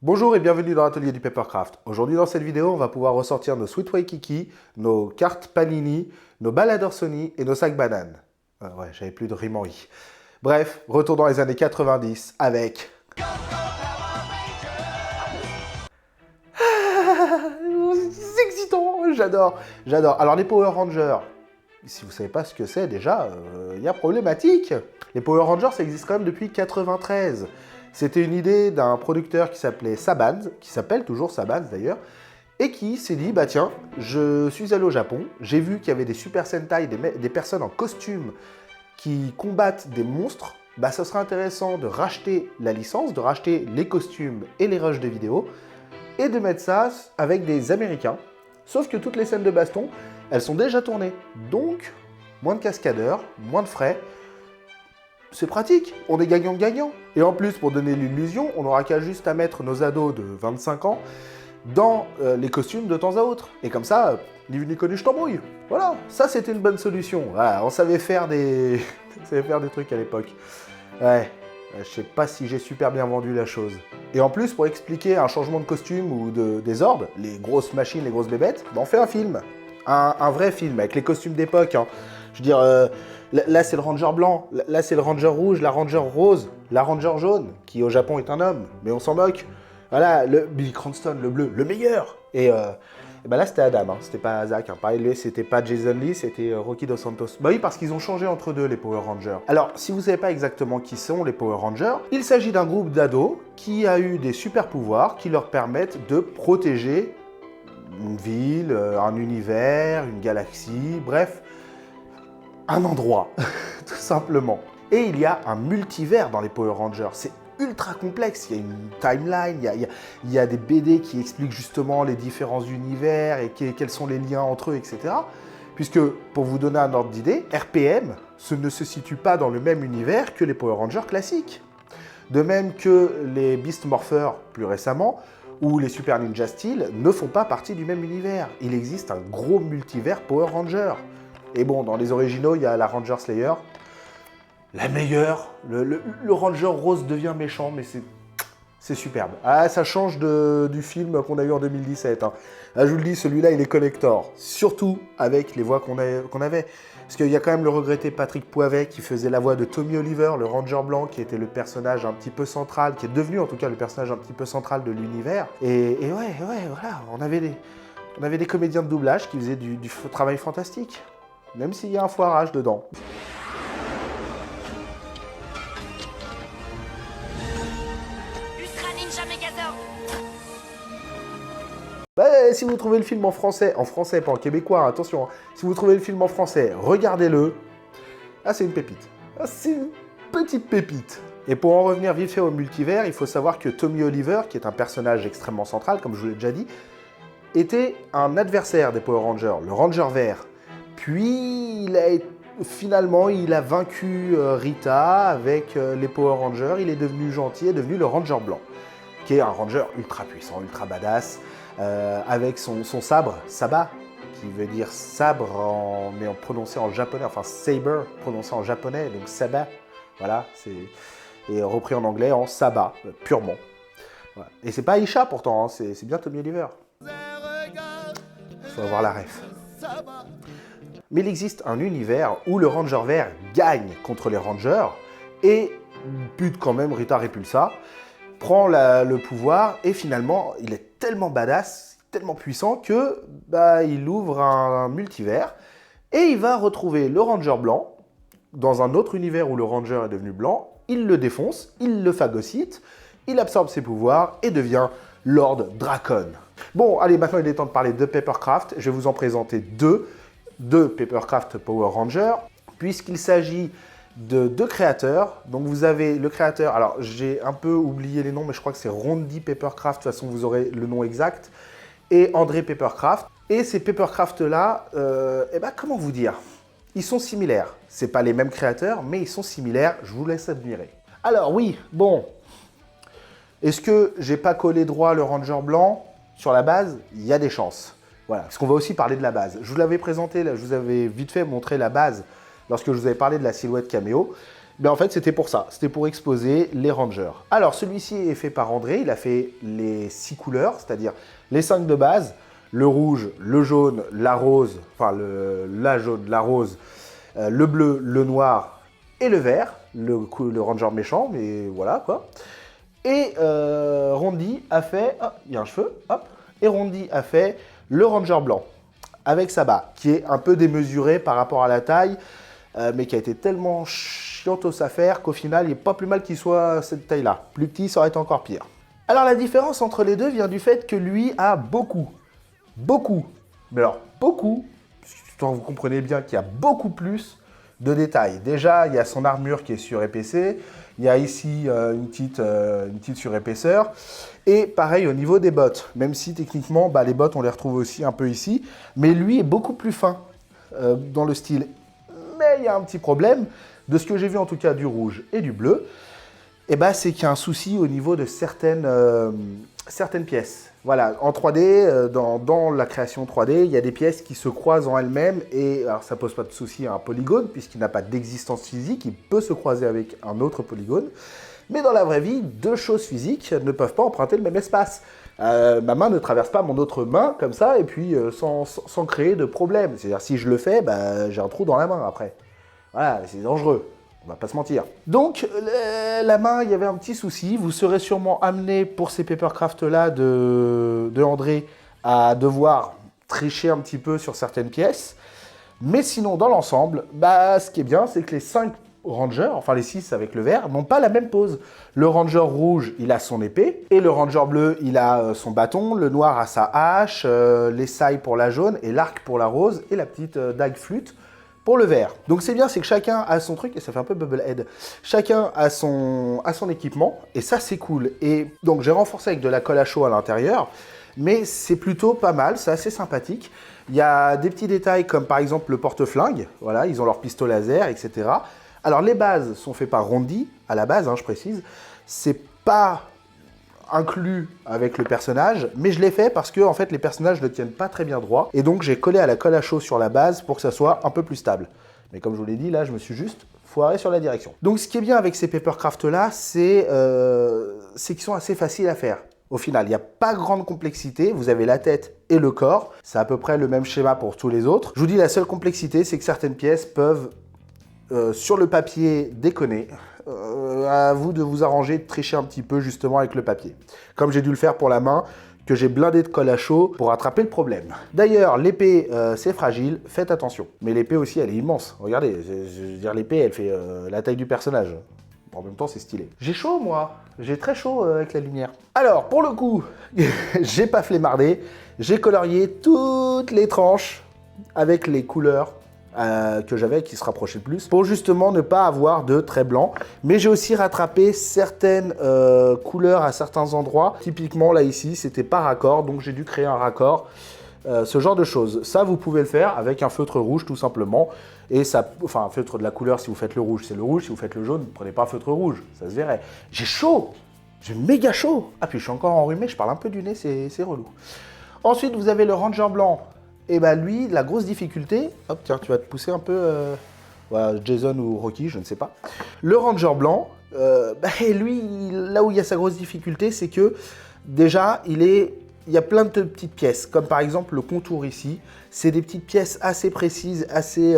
Bonjour et bienvenue dans l'atelier du Papercraft. Aujourd'hui dans cette vidéo, on va pouvoir ressortir nos Sweet Waikiki, nos cartes Panini, nos baladeurs Sony et nos sacs bananes. Ouais, j'avais plus de rime en i. Bref, retour dans les années 90 avec... C'est excitant, j'adore. Alors les Power Rangers, si vous savez pas ce que c'est déjà, il y a problématique. Les Power Rangers, ça existe quand même depuis 93. C'était une idée d'un producteur qui s'appelait Saban, qui s'appelle toujours Saban d'ailleurs, et qui s'est dit, bah tiens, je suis allé au Japon, j'ai vu qu'il y avait des Super Sentai, des personnes en costume qui combattent des monstres, bah ça serait intéressant de racheter la licence, de racheter les costumes et les rushs de vidéos, et de mettre ça avec des Américains. Sauf que toutes les scènes de baston, elles sont déjà tournées. Donc, moins de cascadeurs, moins de frais. C'est pratique, on est gagnant-gagnant. Et en plus, pour donner l'illusion, on n'aura qu'à juste à mettre nos ados de 25 ans dans les costumes de temps à autre. Et comme ça, ni vu ni connu, je t'embrouille. Voilà, ça c'était une bonne solution. Voilà, on savait faire des... on savait faire des trucs à l'époque. Ouais, je sais pas si j'ai super bien vendu la chose. Et en plus, pour expliquer un changement de costume ou des ordres, les grosses machines, les grosses bébêtes, on fait un film. Un vrai film, avec les costumes d'époque. Hein. Je veux dire, là c'est le ranger blanc, là c'est le ranger rouge, la ranger rose, la ranger jaune, qui au Japon est un homme, mais on s'en moque. Voilà, le Billy Cranston, le bleu, le meilleur. Et ben là c'était Adam, hein, c'était pas Zach. Hein. Pareil, c'était pas Jason Lee, c'était Rocky Dos Santos. Bah oui, parce qu'ils ont changé entre deux, les Power Rangers. Alors, si vous savez pas exactement qui sont les Power Rangers, il s'agit d'un groupe d'ados qui a eu des super pouvoirs qui leur permettent de protéger une ville, un univers, une galaxie, bref, un endroit, tout simplement. Et il y a un multivers dans les Power Rangers. C'est ultra complexe. Il y a une timeline, il y a des BD qui expliquent justement les différents univers et quels sont les liens entre eux, etc. Puisque, pour vous donner un ordre d'idée, RPM ne se situe pas dans le même univers que les Power Rangers classiques. De même que les Beast Morphers, plus récemment, ou les Super Ninja Steel ne font pas partie du même univers. Il existe un gros multivers Power Ranger. Et bon, dans les originaux, il y a la Ranger Slayer, la meilleure. Le Ranger Rose devient méchant, mais c'est superbe. Ah, ça change du film qu'on a eu en 2017. Hein. Ah, je vous le dis, celui-là, il est collector. Surtout avec les voix qu'on avait. Parce qu'il y a quand même le regretté Patrick Poivet qui faisait la voix de Tommy Oliver, le Ranger blanc, qui était le personnage un petit peu central, qui est devenu en tout cas le personnage un petit peu central de l'univers. Et ouais, voilà, on avait des comédiens de doublage qui faisaient du travail fantastique. Même s'il y a un foirage dedans. Ultra Ninja Megazord. Bah, si vous trouvez le film en français pas en québécois, attention, hein. Si vous trouvez le film en français, regardez-le. Ah, c'est une pépite. Ah, c'est une petite pépite. Et pour en revenir vite fait au multivers, il faut savoir que Tommy Oliver, qui est un personnage extrêmement central, comme je vous l'ai déjà dit, était un adversaire des Power Rangers, le Ranger vert. Puis, finalement, il a vaincu Rita avec les Power Rangers, il est devenu gentil, est devenu le Ranger blanc, qui est un Ranger ultra puissant, ultra badass, avec son sabre, Saba, qui veut dire sabre, mais prononcé en japonais, enfin saber, prononcé en japonais, donc Saba, voilà, et repris en anglais en Saba, purement. Voilà. Et c'est pas Aisha pourtant, hein, c'est bien Tommy Oliver. Faut avoir la ref. Mais il existe un univers où le Ranger vert gagne contre les Rangers et bute quand même Rita Repulsa, prend le pouvoir et finalement il est tellement badass, tellement puissant que il ouvre un multivers et il va retrouver le Ranger blanc dans un autre univers où le Ranger est devenu blanc, il le défonce, il le phagocyte, il absorbe ses pouvoirs et devient Lord Dracon. Bon, allez, maintenant il est temps de parler de Papercraft. Je vais vous en présenter deux Papercraft Power Rangers, puisqu'il s'agit de deux créateurs. Donc vous avez le créateur, alors j'ai un peu oublié les noms, mais je crois que c'est Rondi Papercraft, de toute façon vous aurez le nom exact, et André Papercraft. Et ces Papercraft-là, comment vous dire, ils sont similaires. C'est pas les mêmes créateurs, mais ils sont similaires, je vous laisse admirer. Alors oui, bon, est-ce que j'ai pas collé droit le Ranger blanc sur la base? Il y a des chances. Voilà, parce qu'on va aussi parler de la base. Je vous l'avais présenté, là, je vous avais vite fait montré la base lorsque je vous avais parlé de la silhouette caméo. Ben en fait, c'était pour ça. C'était pour exposer les Rangers. Alors, celui-ci est fait par André. Il a fait les 6 couleurs, c'est-à-dire les 5 de base, le rouge, le jaune, la rose, enfin la jaune, la rose, le bleu, le noir et le vert, le Ranger méchant, mais voilà quoi. Et Rondi a fait, oh, il y a un cheveu, hop, et Rondi a fait le Ranger blanc avec Saba, qui est un peu démesuré par rapport à la taille, mais qui a été tellement chiantos à faire qu'au final, il n'est pas plus mal qu'il soit cette taille-là. Plus petit, ça aurait été encore pire. Alors la différence entre les deux vient du fait que lui a beaucoup, mais alors beaucoup, vous comprenez bien qu'il y a beaucoup plus de détails. Déjà, il y a son armure qui est surépaissée, il y a ici une petite surépaisseur, et pareil au niveau des bottes, même si techniquement, les bottes, on les retrouve aussi un peu ici, mais lui est beaucoup plus fin dans le style. Mais il y a un petit problème, de ce que j'ai vu en tout cas du rouge et du bleu, c'est qu'il y a un souci au niveau de certaines pièces. Voilà, en 3D, dans la création 3D, il y a des pièces qui se croisent en elles-mêmes et alors ça pose pas de souci à un polygone puisqu'il n'a pas d'existence physique, il peut se croiser avec un autre polygone. Mais dans la vraie vie, deux choses physiques ne peuvent pas emprunter le même espace. Ma main ne traverse pas mon autre main comme ça et puis sans créer de problème. C'est-à-dire si je le fais, j'ai un trou dans la main après. Voilà, c'est dangereux. On va pas se mentir. Donc, la main, il y avait un petit souci. Vous serez sûrement amené pour ces papercraft-là de André à devoir tricher un petit peu sur certaines pièces. Mais sinon, dans l'ensemble, ce qui est bien, c'est que les 5 Rangers, enfin les 6 avec le vert, n'ont pas la même pose. Le Ranger rouge, il a son épée. Et le Ranger bleu, il a son bâton. Le noir a sa hache. Les sailles pour la jaune. Et l'arc pour la rose. Et la petite dague flûte pour le vert. Donc c'est bien, c'est que chacun a son truc, et ça fait un peu Bubblehead. Chacun a son équipement, et ça c'est cool. Et donc j'ai renforcé avec de la colle à chaud à l'intérieur, mais c'est plutôt pas mal, c'est assez sympathique. Il y a des petits détails comme par exemple le porte-flingue, voilà, ils ont leur pistolet laser, etc. Alors les bases sont faites par Rondi, à la base, je précise. C'est pas inclus avec le personnage, mais je l'ai fait parce que en fait les personnages ne tiennent pas très bien droit, et donc j'ai collé à la colle à chaud sur la base pour que ça soit un peu plus stable. Mais comme je vous l'ai dit, là je me suis juste foiré sur la direction. Donc ce qui est bien avec ces papercraft là, c'est qu'ils sont assez faciles à faire. Au final, il n'y a pas grande complexité, vous avez la tête et le corps, c'est à peu près le même schéma pour tous les autres. Je vous dis, la seule complexité, c'est que certaines pièces peuvent sur le papier déconner. À vous de vous arranger, de tricher un petit peu justement avec le papier. Comme j'ai dû le faire pour la main, que j'ai blindé de colle à chaud pour attraper le problème. D'ailleurs, l'épée, c'est fragile, faites attention. Mais l'épée aussi, elle est immense. Regardez, je veux dire, l'épée, elle fait la taille du personnage. En même temps, c'est stylé. J'ai chaud, moi. J'ai très chaud avec la lumière. Alors, pour le coup, j'ai pas flemmardé. J'ai colorié toutes les tranches avec les couleurs que j'avais qui se rapprochaient le plus pour justement ne pas avoir de traits blancs. Mais j'ai aussi rattrapé certaines couleurs à certains endroits. Typiquement, là, ici, c'était pas raccord, donc j'ai dû créer un raccord. Ce genre de choses. Ça, vous pouvez le faire avec un feutre rouge, tout simplement. Et ça, enfin, un feutre de la couleur, si vous faites le rouge, c'est le rouge. Si vous faites le jaune, ne prenez pas un feutre rouge. Ça se verrait. J'ai chaud. J'ai méga chaud. Ah, puis je suis encore enrhumé. Je parle un peu du nez, c'est relou. Ensuite, vous avez le Ranger blanc. Et lui, la grosse difficulté... Hop, tiens, tu vas te pousser un peu... Voilà, Jason ou Rocky, je ne sais pas. Le Ranger blanc, lui, là où il y a sa grosse difficulté, c'est que, déjà, il y a plein de petites pièces, comme par exemple le contour ici. C'est des petites pièces assez précises, assez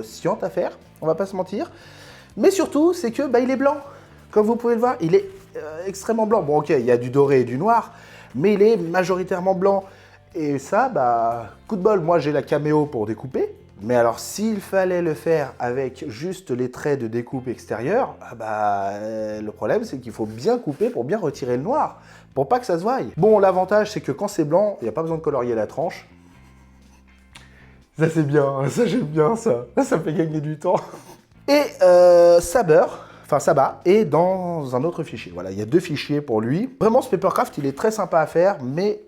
scientes à faire, on va pas se mentir. Mais surtout, c'est que il est blanc. Comme vous pouvez le voir, il est extrêmement blanc. Bon, ok, il y a du doré et du noir, mais il est majoritairement blanc. Et ça, coup de bol, moi j'ai la caméo pour découper. Mais alors, s'il fallait le faire avec juste les traits de découpe extérieure, le problème, c'est qu'il faut bien couper pour bien retirer le noir, pour pas que ça se voie. Bon, l'avantage, c'est que quand c'est blanc, il n'y a pas besoin de colorier la tranche. Ça, c'est bien, ça, j'aime bien, ça. Ça me fait gagner du temps. Et Saba est dans un autre fichier. Voilà, il y a 2 fichiers pour lui. Vraiment, ce papercraft, il est très sympa à faire, mais...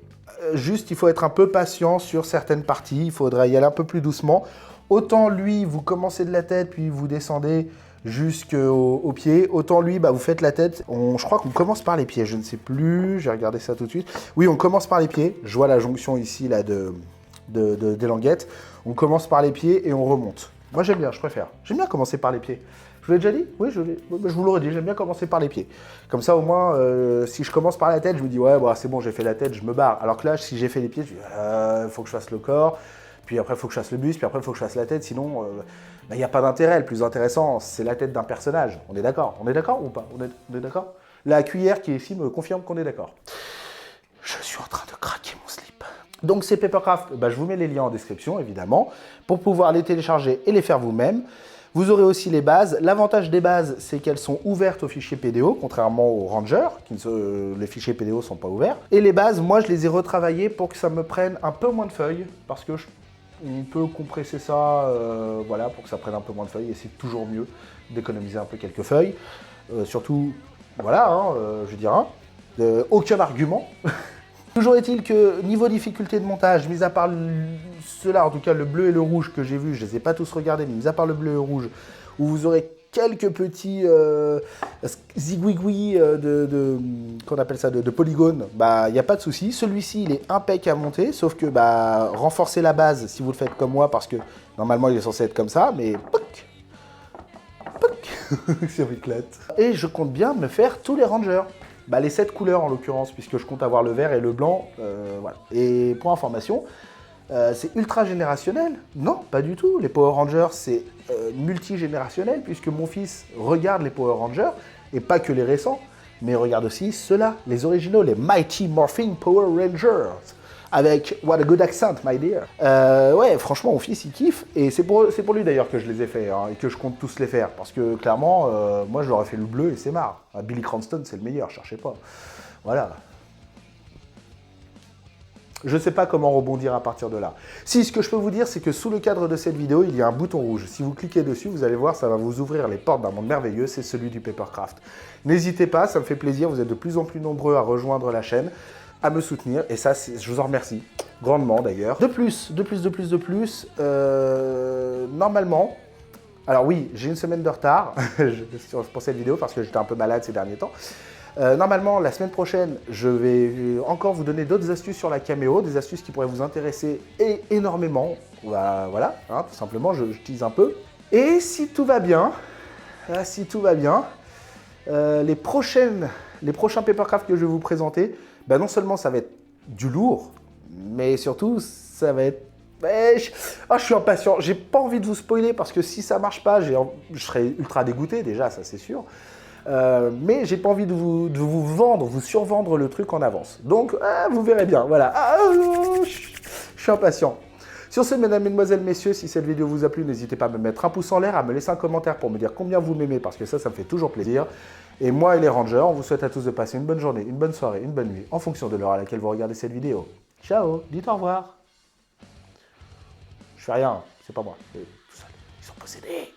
juste, il faut être un peu patient sur certaines parties, il faudrait y aller un peu plus doucement. Autant lui, vous commencez de la tête, puis vous descendez jusqu'au pied. Autant lui, vous faites la tête. Je crois qu'on commence par les pieds, je ne sais plus, j'ai regardé ça tout de suite. Oui, on commence par les pieds. Je vois la jonction ici là, des languettes. On commence par les pieds et on remonte. Moi, j'aime bien, je préfère. J'aime bien commencer par les pieds. Je vous l'ai déjà dit? Oui, je vous l'aurais dit, j'aime bien commencer par les pieds. Comme ça, au moins, si je commence par la tête, je me dis, ouais, bah, c'est bon, j'ai fait la tête, je me barre. Alors que là, si j'ai fait les pieds, je dis, faut que je fasse le corps, puis après, il faut que je fasse le buste, puis après, il faut que je fasse la tête, sinon, il n'y a pas d'intérêt. Le plus intéressant, c'est la tête d'un personnage. On est d'accord? On est d'accord ou pas? On est d'accord? La cuillère qui est ici me confirme qu'on est d'accord. Je suis en train de craquer mon slip. Donc ces Papercraft, bah, je vous mets les liens en description, évidemment, pour pouvoir les télécharger et les faire vous-même. Vous aurez aussi les bases. L'avantage des bases, c'est qu'elles sont ouvertes au fichier PDO, contrairement aux Rangers, les fichiers PDO ne sont pas ouverts. Et les bases, moi, je les ai retravaillées pour que ça me prenne un peu moins de feuilles, parce que on peut compresser ça, voilà, pour que ça prenne un peu moins de feuilles, et c'est toujours mieux d'économiser un peu quelques feuilles. Surtout, voilà, hein, je veux dire, hein, aucun argument. Toujours est-il que niveau difficulté de montage, mis à part ceux-là, en tout cas le bleu et le rouge que j'ai vu, je ne les ai pas tous regardés, mais mis à part le bleu et le rouge, où vous aurez quelques petits zigouigouis qu'on appelle ça, de polygones, bah il n'y a pas de souci. Celui-ci, il est impec à monter, sauf que bah renforcer la base si vous le faites comme moi, parce que normalement il est censé être comme ça, mais poc, poc, ça m'éclate. Et je compte bien me faire tous les Rangers. Bah, les 7 couleurs en l'occurrence, puisque je compte avoir le vert et le blanc, voilà. Et pour information, c'est ultra générationnel? Non, pas du tout. Les Power Rangers, c'est multigénérationnel, puisque mon fils regarde les Power Rangers, et pas que les récents, mais regarde aussi ceux-là, les originaux, les Mighty Morphin Power Rangers, avec What a Good Accent, my dear. Ouais, franchement, mon fils, il kiffe, et c'est pour lui d'ailleurs que je les ai faits, hein, et que je compte tous les faire, parce que clairement, moi, je leur ai fait le bleu, et c'est marre. Billy Cranston, c'est le meilleur, cherchez pas. Voilà. Je ne sais pas comment rebondir à partir de là. Si, ce que je peux vous dire, c'est que sous le cadre de cette vidéo, il y a un bouton rouge. Si vous cliquez dessus, vous allez voir, ça va vous ouvrir les portes d'un monde merveilleux, c'est celui du Papercraft. N'hésitez pas, ça me fait plaisir, vous êtes de plus en plus nombreux à rejoindre la chaîne, à me soutenir, et ça, je vous en remercie, grandement d'ailleurs. De plus, normalement, alors oui, j'ai une semaine de retard pour cette vidéo, parce que j'étais un peu malade ces derniers temps. Normalement, la semaine prochaine, je vais encore vous donner d'autres astuces sur la caméo, des astuces qui pourraient vous intéresser énormément. Voilà, hein, tout simplement, je tease un peu. Et si tout va bien, les prochains Papercraft que je vais vous présenter, ben non seulement ça va être du lourd, mais surtout, ça va être... je suis impatient, j'ai pas envie de vous spoiler parce que si ça marche pas, je serai ultra dégoûté déjà, ça c'est sûr. Mais j'ai pas envie de vous vendre, vous survendre le truc en avance. Donc, vous verrez bien, voilà. Je suis impatient. Sur ce, mesdames, mesdemoiselles, messieurs, si cette vidéo vous a plu, n'hésitez pas à me mettre un pouce en l'air, à me laisser un commentaire pour me dire combien vous m'aimez, parce que ça me fait toujours plaisir. Et moi et les Rangers, on vous souhaite à tous de passer une bonne journée, une bonne soirée, une bonne nuit, en fonction de l'heure à laquelle vous regardez cette vidéo. Ciao, dites au revoir. Je fais rien, c'est pas moi, c'est tout seul. Ils sont possédés.